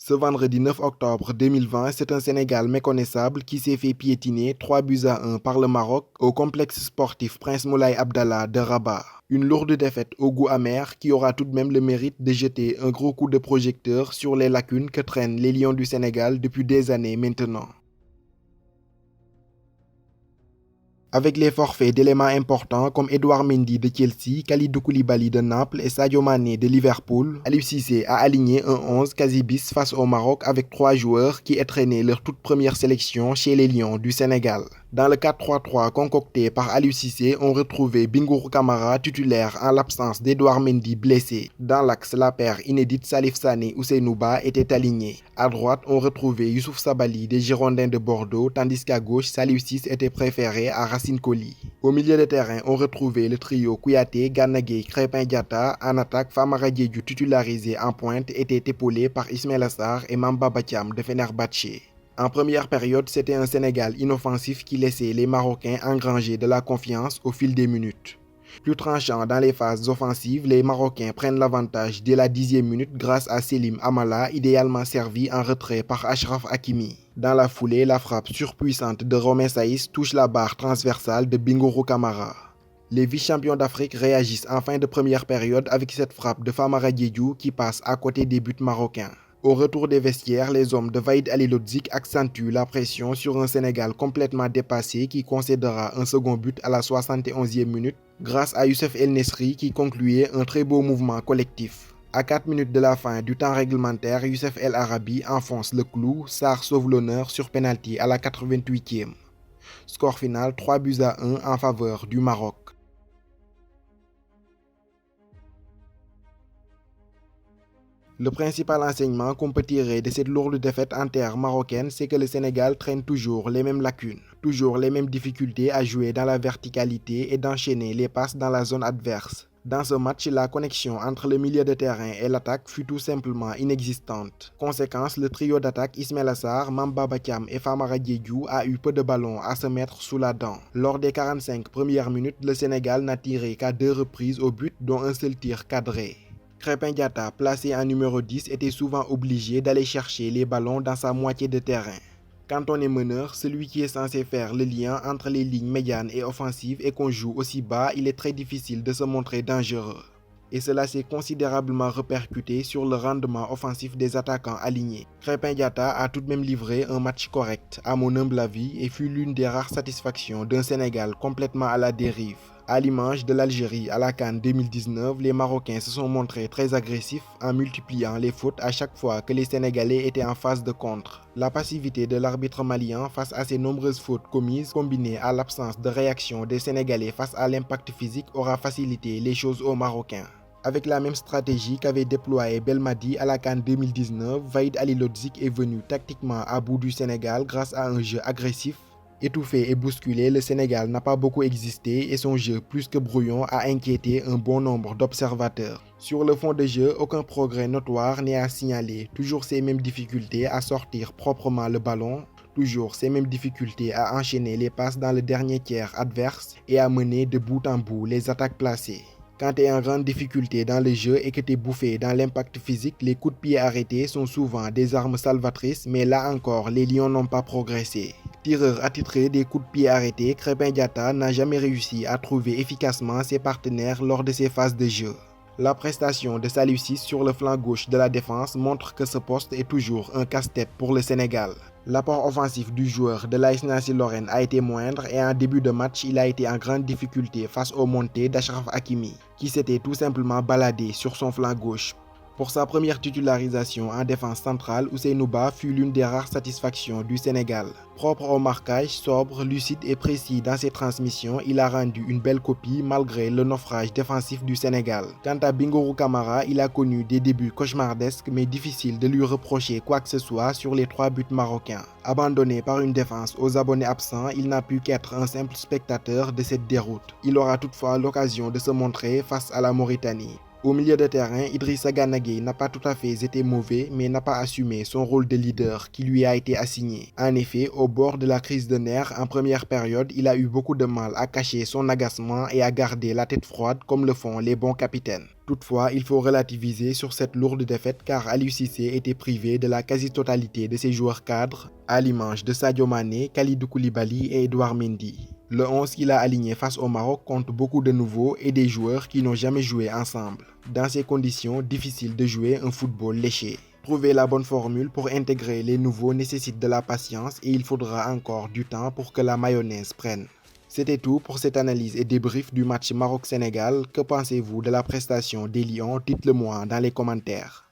Ce vendredi 9 octobre 2020, c'est un Sénégal méconnaissable qui s'est fait piétiner 3 buts à 1 par le Maroc au complexe sportif Prince Moulay Abdallah de Rabat. Une lourde défaite au goût amer qui aura tout de même le mérite de jeter un gros coup de projecteur sur les lacunes que traînent les Lions du Sénégal depuis des années maintenant. Avec les forfaits d'éléments importants comme Edouard Mendy de Chelsea, Kalidou Koulibaly de Naples et Sadio Mané de Liverpool, Aliou Cissé a aligné un 11 quasi bis face au Maroc avec 3 joueurs qui entraînaient leur toute première sélection chez les Lions du Sénégal. Dans le 4-3-3 concocté par Aliou Cissé, on retrouvait Bingourou Kamara titulaire en l'absence d'Edouard Mendy blessé. Dans l'axe, la paire inédite Salif Sané Ousseynou Ba était alignée. À droite, on retrouvait Youssouf Sabaly des Girondins de Bordeaux, tandis qu'à gauche, Saliou Ciss était préféré à Racine Colly. Au milieu de terrain, on retrouvait le trio Kouyaté, Gana Gueye, Krépin Diatta. En attaque, Famara Diédhiou titularisé en pointe était épaulé par Ismaïla Sarr et Mamba Bathiam de Fenerbahçe. En première période, c'était un Sénégal inoffensif qui laissait les Marocains engranger de la confiance au fil des minutes. Plus tranchant dans les phases offensives, les Marocains prennent l'avantage dès la 10e minute grâce à Selim Amala, idéalement servi en retrait par Achraf Hakimi. Dans la foulée, la frappe surpuissante de Romain Saïss touche la barre transversale de Bingourou Kamara. Les vice-champions d'Afrique réagissent en fin de première période avec cette frappe de Famara Diédhiou qui passe à côté des buts marocains. Au retour des vestiaires, les hommes de Vahid Halilhodžić accentuent la pression sur un Sénégal complètement dépassé qui concédera un second but à la 71e minute grâce à Youssef El Nesri qui concluait un très beau mouvement collectif. À 4 minutes de la fin du temps réglementaire, Youssef El Arabi enfonce le clou, Sarr sauve l'honneur sur penalty à la 88e. Score final 3 buts à 1 en faveur du Maroc. Le principal enseignement qu'on peut tirer de cette lourde défaite en terre marocaine, c'est que le Sénégal traîne toujours les mêmes lacunes, toujours les mêmes difficultés à jouer dans la verticalité et d'enchaîner les passes dans la zone adverse. Dans ce match, la connexion entre le milieu de terrain et l'attaque fut tout simplement inexistante. Conséquence, le trio d'attaque Ismaïla Sarr, Mamba Bathiam et Famara Diédhiou a eu peu de ballons à se mettre sous la dent. Lors des 45 premières minutes, le Sénégal n'a tiré qu'à 2 reprises au but, dont un seul tir cadré. Krépin Diatta, placé en numéro 10, était souvent obligé d'aller chercher les ballons dans sa moitié de terrain. Quand on est meneur, celui qui est censé faire le lien entre les lignes médianes et offensives et qu'on joue aussi bas, il est très difficile de se montrer dangereux. Et cela s'est considérablement répercuté sur le rendement offensif des attaquants alignés. Krépin Diatta a tout de même livré un match correct, à mon humble avis, et fut l'une des rares satisfactions d'un Sénégal complètement à la dérive. À l'image de l'Algérie à la CAN 2019, les Marocains se sont montrés très agressifs en multipliant les fautes à chaque fois que les Sénégalais étaient en phase de contre. La passivité de l'arbitre malien face à ces nombreuses fautes commises, combinée à l'absence de réaction des Sénégalais face à l'impact physique, aura facilité les choses aux Marocains. Avec la même stratégie qu'avait déployé Belmadi à la CAN 2019, Vahid Halilhodžić est venu tactiquement à bout du Sénégal grâce à un jeu agressif. Étouffé et bousculé, le Sénégal n'a pas beaucoup existé et son jeu plus que brouillon a inquiété un bon nombre d'observateurs. Sur le fond de jeu, aucun progrès notoire n'est à signaler, toujours ces mêmes difficultés à sortir proprement le ballon, toujours ces mêmes difficultés à enchaîner les passes dans le dernier tiers adverse et à mener de bout en bout les attaques placées. Quand tu es en grande difficulté dans le jeu et que tu es bouffé dans l'impact physique, les coups de pied arrêtés sont souvent des armes salvatrices, mais là encore, les Lions n'ont pas progressé. Tireur attitré des coups de pied arrêtés, Krépin Diatta n'a jamais réussi à trouver efficacement ses partenaires lors de ces phases de jeu. La prestation de Saliou Ciss sur le flanc gauche de la défense montre que ce poste est toujours un casse-tête pour le Sénégal. L'apport offensif du joueur de l'AS Nancy Lorraine a été moindre et en début de match, il a été en grande difficulté face aux montées d'Achraf Hakimi, qui s'était tout simplement baladé sur son flanc gauche. Pour sa première titularisation en défense centrale, Ousseynou Ba fut l'une des rares satisfactions du Sénégal. Propre au marquage, sobre, lucide et précis dans ses transmissions, il a rendu une belle copie malgré le naufrage défensif du Sénégal. Quant à Bingourou Kamara, il a connu des débuts cauchemardesques mais difficile de lui reprocher quoi que ce soit sur les 3 buts marocains. Abandonné par une défense aux abonnés absents, il n'a pu qu'être un simple spectateur de cette déroute. Il aura toutefois l'occasion de se montrer face à la Mauritanie. Au milieu de terrain, Idrissa Gana Gueye n'a pas tout à fait été mauvais, mais n'a pas assumé son rôle de leader qui lui a été assigné. En effet, au bord de la crise de nerfs en première période, il a eu beaucoup de mal à cacher son agacement et à garder la tête froide comme le font les bons capitaines. Toutefois, il faut relativiser sur cette lourde défaite car Aliou Cissé était privé de la quasi-totalité de ses joueurs cadres, à l'image de Sadio Mané, Kalidou Koulibaly et Edouard Mendy. Le 11 qu'il a aligné face au Maroc compte beaucoup de nouveaux et des joueurs qui n'ont jamais joué ensemble. Dans ces conditions, difficile de jouer un football léché. Trouver la bonne formule pour intégrer les nouveaux nécessite de la patience et il faudra encore du temps pour que la mayonnaise prenne. C'était tout pour cette analyse et débrief du match Maroc-Sénégal. Que pensez-vous de la prestation des Lions? Dites-le moi dans les commentaires.